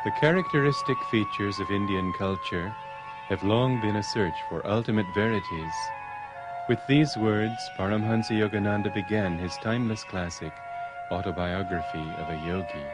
The characteristic features of Indian culture have long been a search for ultimate verities. With these words, Paramhansa Yogananda began his timeless classic, Autobiography of a Yogi.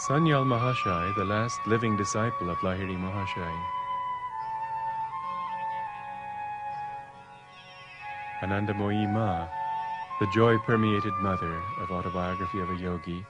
Sanyal Mahashai, the last living disciple of Lahiri Mahashai. Anandamoyi Ma, the joy-permeated mother of Autobiography of a Yogi.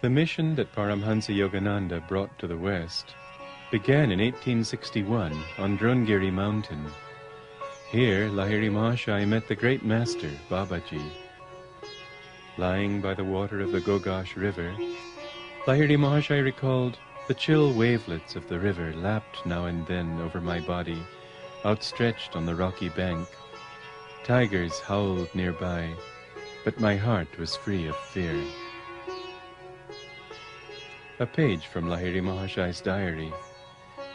The mission that Paramhansa Yogananda brought to the West began in 1861 on Drongiri Mountain. Here, Lahiri Mahashai met the great master, Babaji. Lying by the water of the Gogash River, Lahiri Mahashai recalled the chill wavelets of the river lapped now and then over my body, outstretched on the rocky bank. Tigers howled nearby, but my heart was free of fear. A page from Lahiri Mahashai's diary.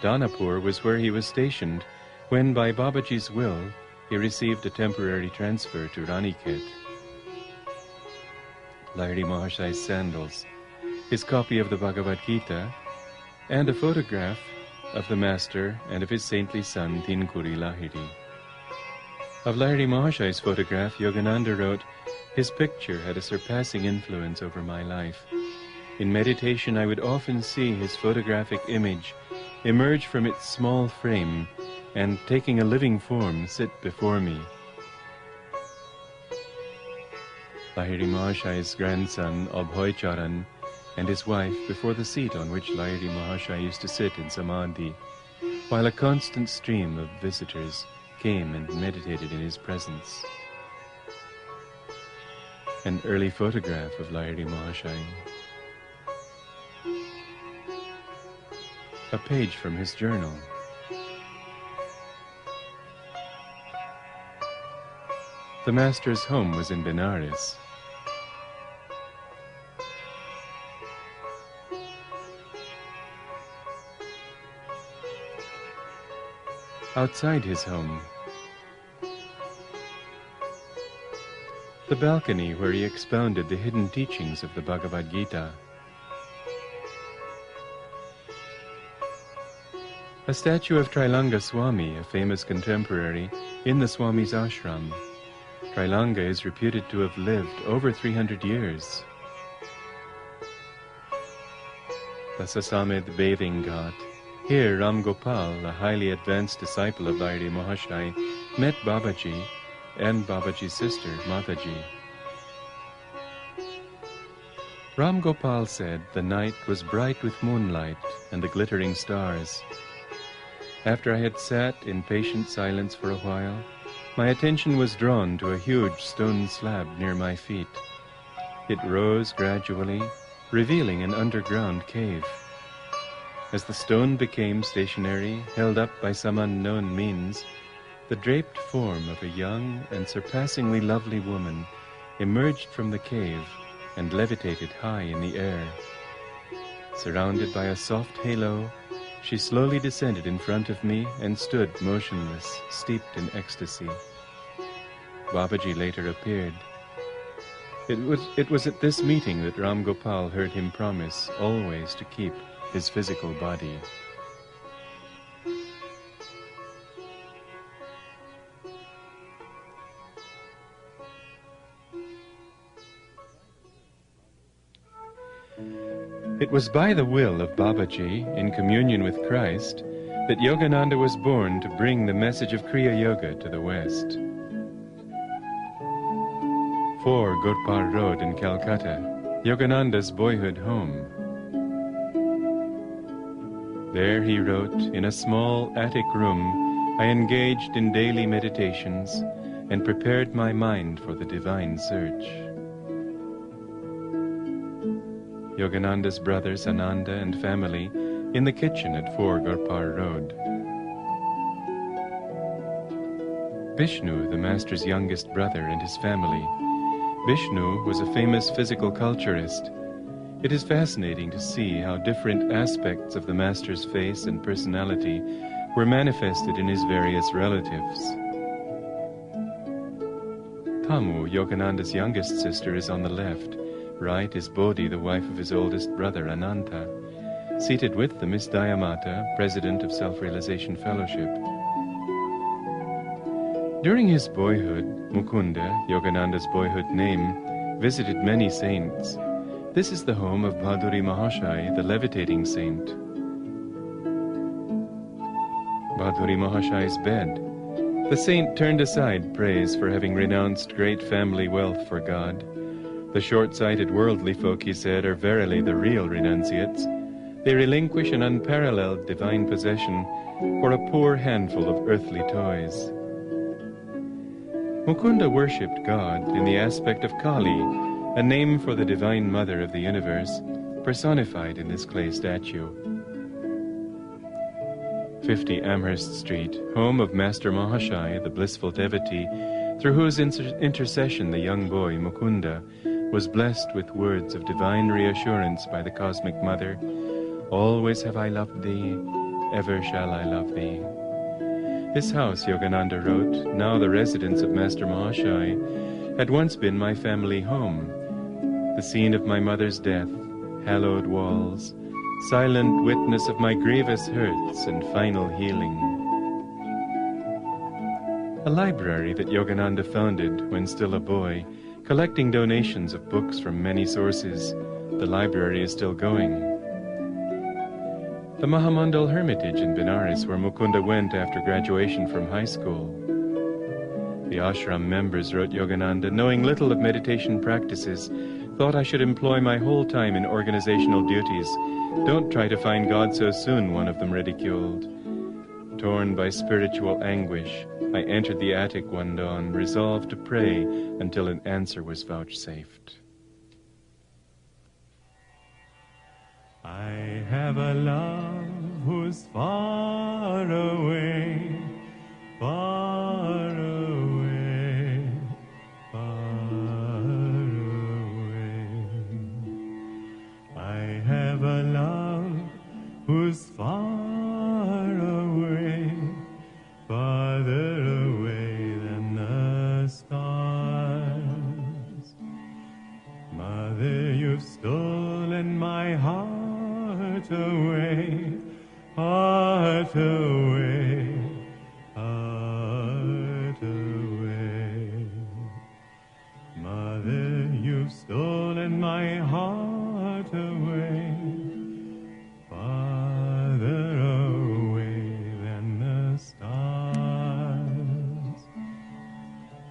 Danapur was where he was stationed when by Babaji's will he received a temporary transfer to Raniket. Lahiri Mahashai's sandals, his copy of the Bhagavad Gita, and a photograph of the Master and of his saintly son Thinkuri Lahiri. Of Lahiri Mahashai's photograph, Yogananda wrote, "His picture had a surpassing influence over my life. In meditation I would often see his photographic image emerge from its small frame and, taking a living form, sit before me." Lahiri Mahashai's grandson, Abhay Charan, and his wife before the seat on which Lahiri Mahashai used to sit in Samadhi, while a constant stream of visitors came and meditated in his presence. An early photograph of Lahiri Mahashai. A page from his journal. The Master's home was in Benares. Outside his home, the balcony where he expounded the hidden teachings of the Bhagavad Gita. A statue of Trilanga Swami, a famous contemporary, in the Swami's ashram. Trilanga is reputed to have lived over 300 years. The Sasamid bathing ghat. Here Ram Gopal, a highly advanced disciple of Lahiri Mahashai, met Babaji and Babaji's sister, Mataji. Ram Gopal said the night was bright with moonlight and the glittering stars. After I had sat in patient silence for a while, my attention was drawn to a huge stone slab near my feet. It rose gradually, revealing an underground cave. As the stone became stationary, held up by some unknown means, the draped form of a young and surpassingly lovely woman emerged from the cave and levitated high in the air. Surrounded by a soft halo, she slowly descended in front of me and stood motionless, steeped in ecstasy. Babaji later appeared. It was at this meeting that Ram Gopal heard him promise always to keep his physical body. It was by the will of Babaji, in communion with Christ, that Yogananda was born to bring the message of Kriya Yoga to the West. 4 Gurpar Road in Calcutta, Yogananda's boyhood home. There he wrote, in a small attic room, I engaged in daily meditations and prepared my mind for the divine search. Yogananda's brothers Ananda and family in the kitchen at 4 Gurpar Road. Vishnu, the Master's youngest brother, and his family. Vishnu was a famous physical culturist. It is fascinating to see how different aspects of the Master's face and personality were manifested in his various relatives. Tamu, Yogananda's youngest sister, is on the left. Right is Bodhi, the wife of his oldest brother, Ananta, seated with the Miss Dayamata, president of Self-Realization Fellowship. During his boyhood, Mukunda, Yogananda's boyhood name, visited many saints. This is the home of Bhaduri Mahashai, the levitating saint. Bhaduri Mahashai's bed. The saint turned aside praise for having renounced great family wealth for God. The short-sighted worldly folk, he said, are verily the real renunciates. They relinquish an unparalleled divine possession for a poor handful of earthly toys. Mukunda worshipped God in the aspect of Kali, a name for the Divine Mother of the universe, personified in this clay statue. 50 Amherst Street, home of Master Mahashai, the blissful devotee, through whose intercession the young boy, Mukunda, was blessed with words of divine reassurance by the Cosmic Mother. Always have I loved thee, ever shall I love thee. This house, Yogananda wrote, now the residence of Master Mahashai, had once been my family home, the scene of my mother's death, hallowed walls, silent witness of my grievous hurts and final healing. A library that Yogananda founded when still a boy, collecting donations of books from many sources. The library is still going. The Mahamandal Hermitage in Benares, where Mukunda went after graduation from high school. The ashram members, wrote Yogananda, knowing little of meditation practices, thought I should employ my whole time in organizational duties. Don't try to find God so soon, one of them ridiculed. Torn by spiritual anguish, I entered the attic one dawn, resolved to pray until an answer was vouchsafed. I have a love who's far away, far away, far away. I have a love who's far away, farther away than the stars. Mother, you've stolen my heart away, heart away, heart away. Mother, you've stolen my heart away, farther away than the stars.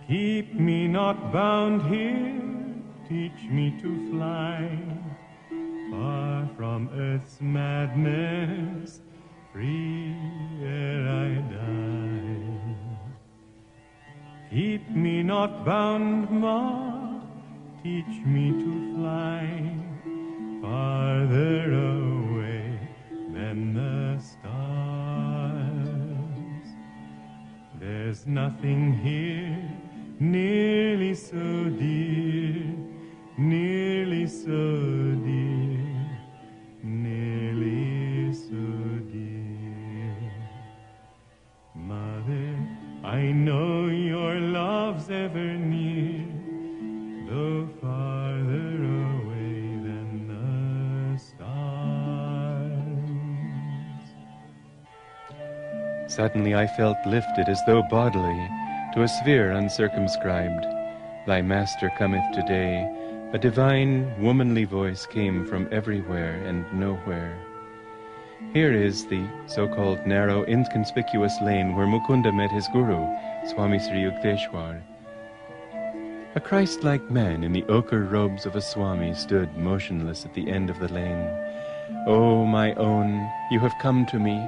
Keep me not bound here, teach me to fly, far from earth's madness, free ere I die. Keep me not bound, Ma, teach me to fly, farther away than the stars. There's nothing here nearly so dear, nearly so dear, nearly so dear. Mother, I know your love's ever near, though farther away than the stars. Suddenly I felt lifted as though bodily to a sphere uncircumscribed. Thy Master cometh today. A divine, womanly voice came from everywhere and nowhere. Here is the so-called narrow, inconspicuous lane where Mukunda met his guru, Swami Sri Yukteswar. A Christ-like man in the ochre robes of a Swami stood motionless at the end of the lane. "Oh, my own, you have come to me."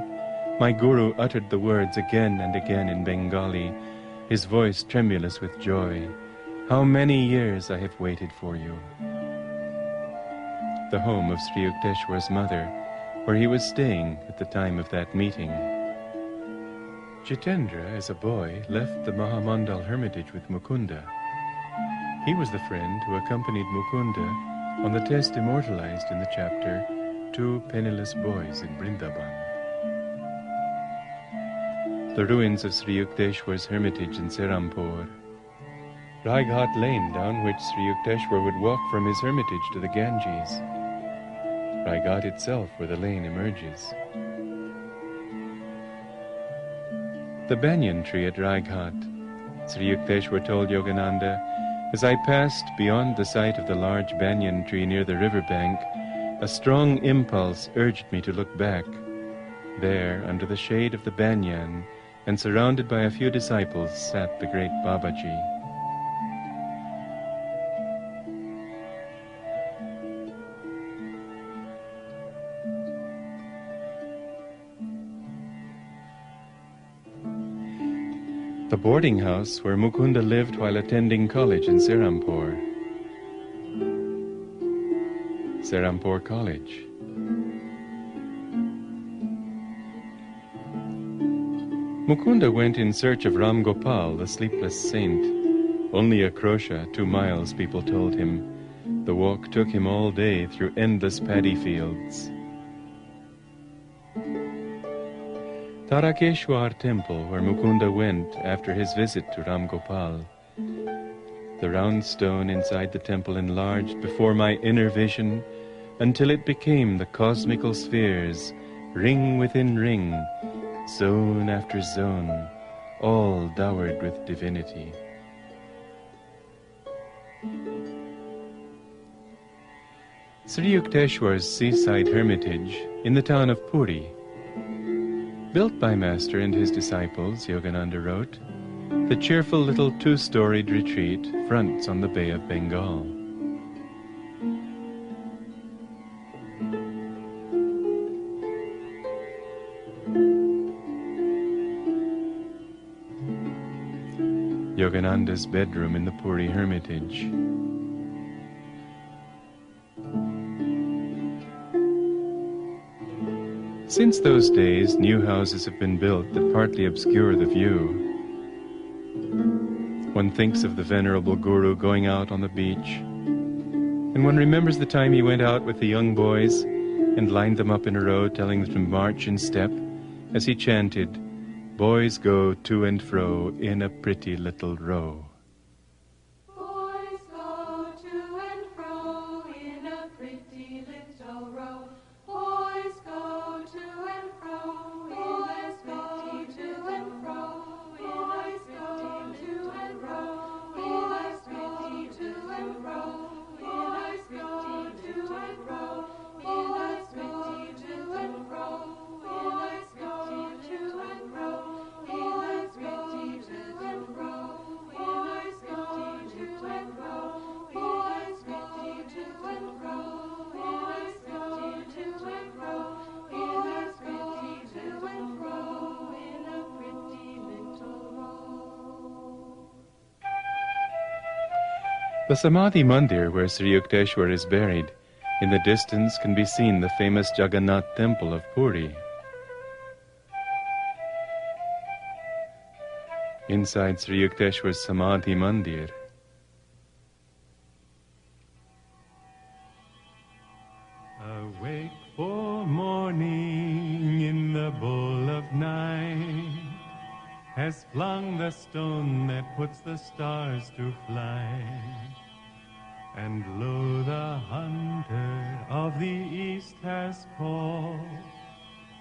My guru uttered the words again and again in Bengali, his voice tremulous with joy. "How many years I have waited for you." The home of Sri Yukteswar's mother, where he was staying at the time of that meeting. Jitendra, as a boy, left the Mahamandal Hermitage with Mukunda. He was the friend who accompanied Mukunda on the test immortalized in the chapter Two Penniless Boys in Vrindavan. The ruins of Sri Yukteswar's hermitage in Serampore. Raighat Lane, down which Sri Yukteswar would walk from his hermitage to the Ganges. Raighat itself, where the lane emerges. The banyan tree at Raighat. Sri Yukteswar told Yogananda, "As I passed beyond the sight of the large banyan tree near the river bank, a strong impulse urged me to look back. There, under the shade of the banyan, and surrounded by a few disciples, sat the great Babaji." The boarding house where Mukunda lived while attending college in Serampore. Serampore College. Mukunda went in search of Ram Gopal, the sleepless saint. Only a krosha, 2 miles, people told him. The walk took him all day through endless paddy fields. Tarakeshwar temple, where Mukunda went after his visit to Ram Gopal. The round stone inside the temple enlarged before my inner vision until it became the cosmical spheres, ring within ring, zone after zone, all dowered with divinity. Sri Yukteswar's seaside hermitage in the town of Puri, built by Master and his disciples, Yogananda wrote, the cheerful little two-storied retreat fronts on the Bay of Bengal. Yogananda's bedroom in the Puri hermitage. Since those days, new houses have been built that partly obscure the view. One thinks of the venerable Guru going out on the beach, and one remembers the time he went out with the young boys and lined them up in a row, telling them to march in step as he chanted, "Boys go to and fro in a pretty little row." Boys go to and fro in a pretty little row. Boys go to and fro in a pretty to and fro. Boys go to and fro in a pretty to and fro. Boys go to and fro in a pretty to and fro. Boys go to and fro in a pretty to and fro. Boys go to and fro. Boys go to and fro. Boys go to and fro in a pretty to and fro in a pretty little row. The Samadhi Mandir, where Sri Yukteswar is buried, in the distance can be seen the famous Jagannath temple of Puri. Inside Sri Yukteswar's Samadhi Mandir, Awake for morning in the bowl of night has flung the stone that puts the stars to flight. And lo, the hunter of the east has called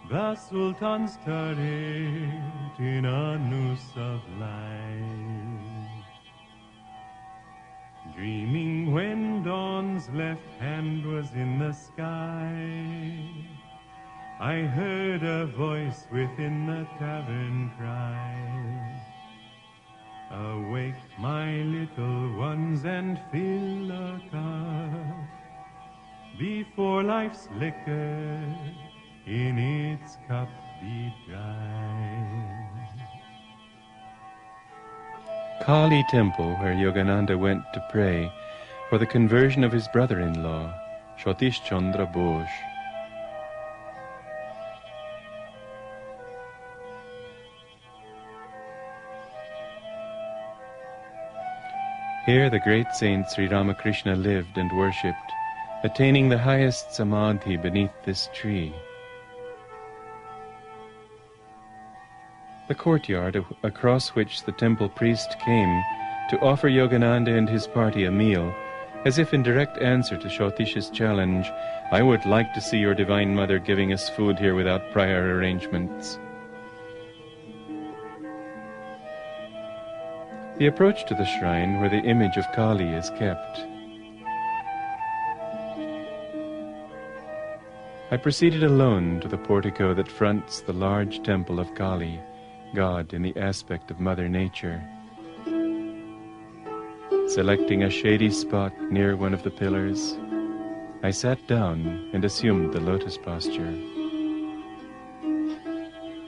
the Sultan's turret in a noose of light. Dreaming when dawn's left hand was in the sky, I heard a voice within the tavern cry, "Awake, my little ones, and fill a cup before life's liquor in its cup be dry." Kali temple, where Yogananda went to pray for the conversion of his brother-in-law, Satish Chandra Bose. Here the great saint Sri Ramakrishna lived and worshipped, attaining the highest samadhi beneath this tree. The courtyard across which the temple priest came to offer Yogananda and his party a meal, as if in direct answer to Shatish's challenge, "I would like to see your Divine Mother giving us food here without prior arrangements." The approach to the shrine where the image of Kali is kept. I proceeded alone to the portico that fronts the large temple of Kali, God in the aspect of Mother Nature. Selecting a shady spot near one of the pillars, I sat down and assumed the lotus posture.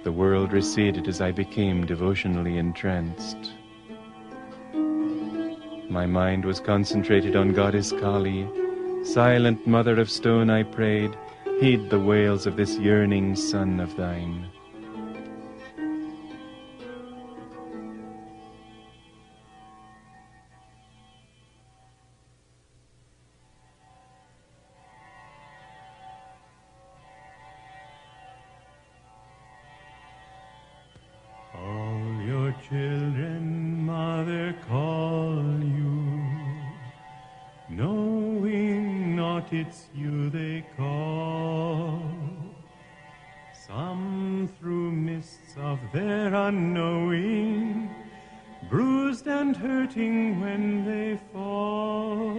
The world receded as I became devotionally entranced. My mind was concentrated on Goddess Kali. "Silent Mother of Stone," I prayed, "heed the wails of this yearning son of thine." it's you they call. Some through mists of their unknowing, bruised and hurting when they fall,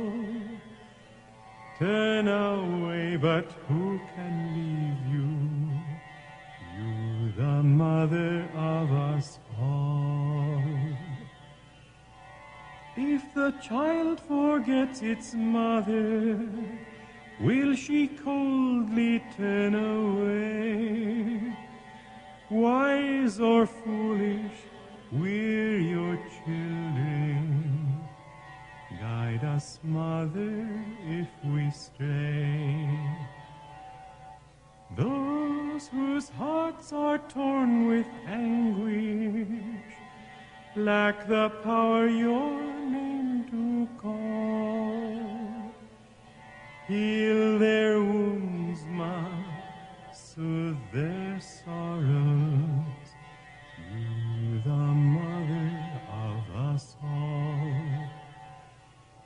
turn away, but who can leave you? You, the mother of us all. If the child forgets its mother, will she coldly turn away? Wise or foolish, we're your children. Guide us, Mother, if we stray. Those whose hearts are torn with anguish lack the power your name to call. Heal their wounds, Ma, soothe their sorrows. You, the mother of us all.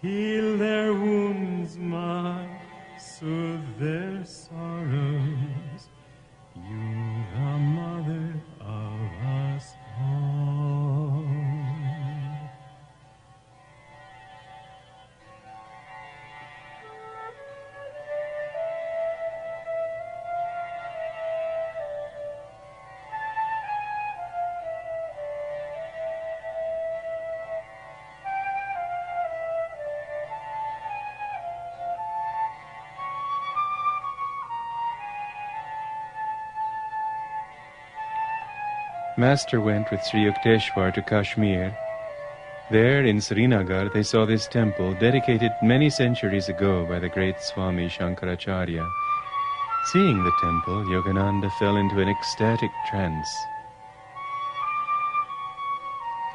Heal their wounds, Ma, soothe their sorrows. You, the mother of us all. Master went with Sri Yukteswar to Kashmir. There in Srinagar they saw this temple dedicated many centuries ago by the great Swami Shankaracharya. Seeing the temple, Yogananda fell into an ecstatic trance.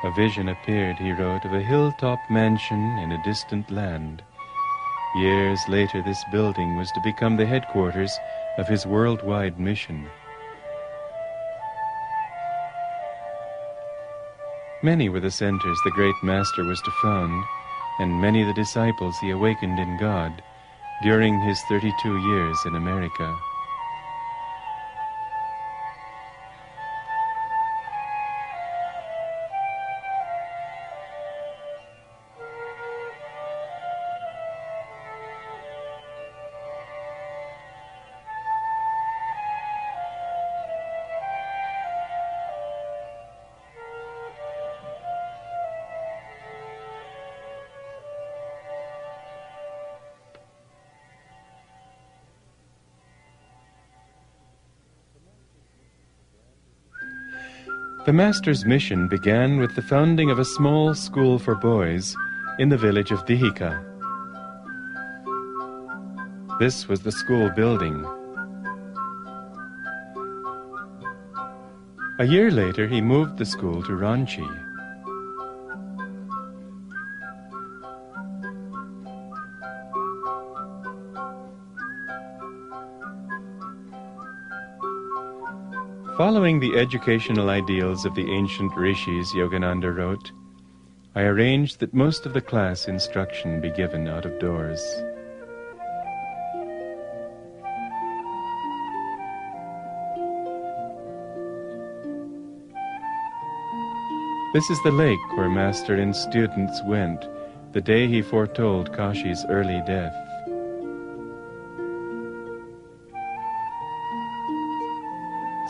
A vision appeared, he wrote, of a hilltop mansion in a distant land. Years later, this building was to become the headquarters of his worldwide mission. Many were the centers the great master was to found, and many the disciples he awakened in God during his 32 years in America. The Master's mission began with the founding of a small school for boys in the village of Dihika. This was the school building. A year later, he moved the school to Ranchi. Following the educational ideals of the ancient rishis, Yogananda wrote, I arranged that most of the class instruction be given out of doors. This is the lake where Master and students went the day he foretold Kashi's early death.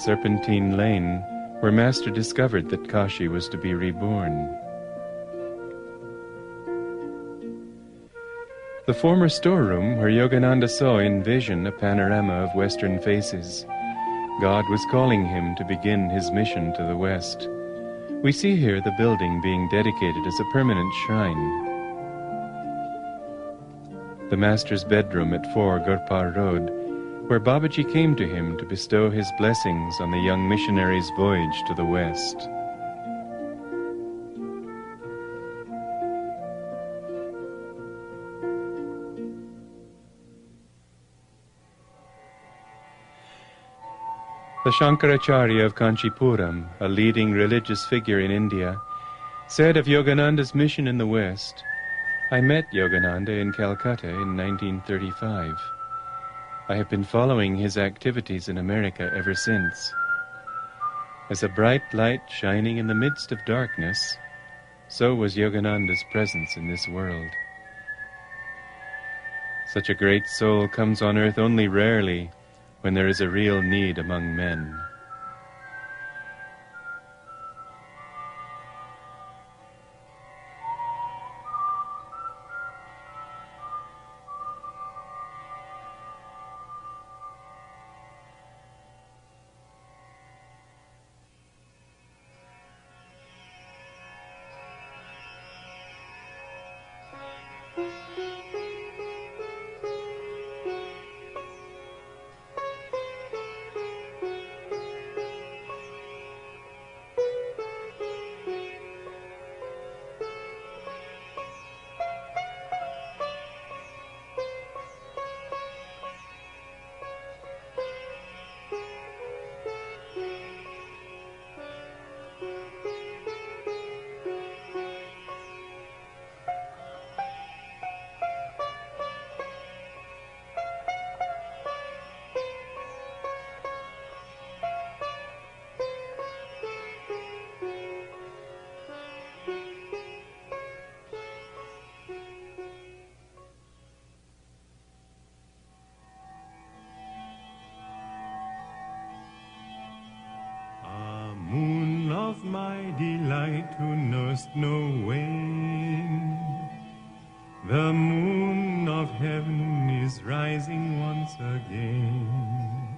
Serpentine Lane, where Master discovered that Kashi was to be reborn. The former storeroom where Yogananda saw in vision a panorama of western faces. God was calling him to begin his mission to the west. We see here the building being dedicated as a permanent shrine. The Master's bedroom at 4 Gurpar Road, where Babaji came to him to bestow his blessings on the young missionary's voyage to the West. The Shankaracharya of Kanchipuram, a leading religious figure in India, said of Yogananda's mission in the West, I met Yogananda in Calcutta in 1935. I have been following his activities in America ever since. As a bright light shining in the midst of darkness, so was Yogananda's presence in this world. Such a great soul comes on earth only rarely when there is a real need among men. Of my delight who knowest no wane, the moon of heaven is rising once again.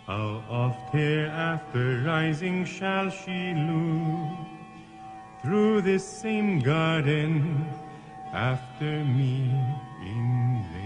How oft hereafter rising shall she look through this same garden after me in vain?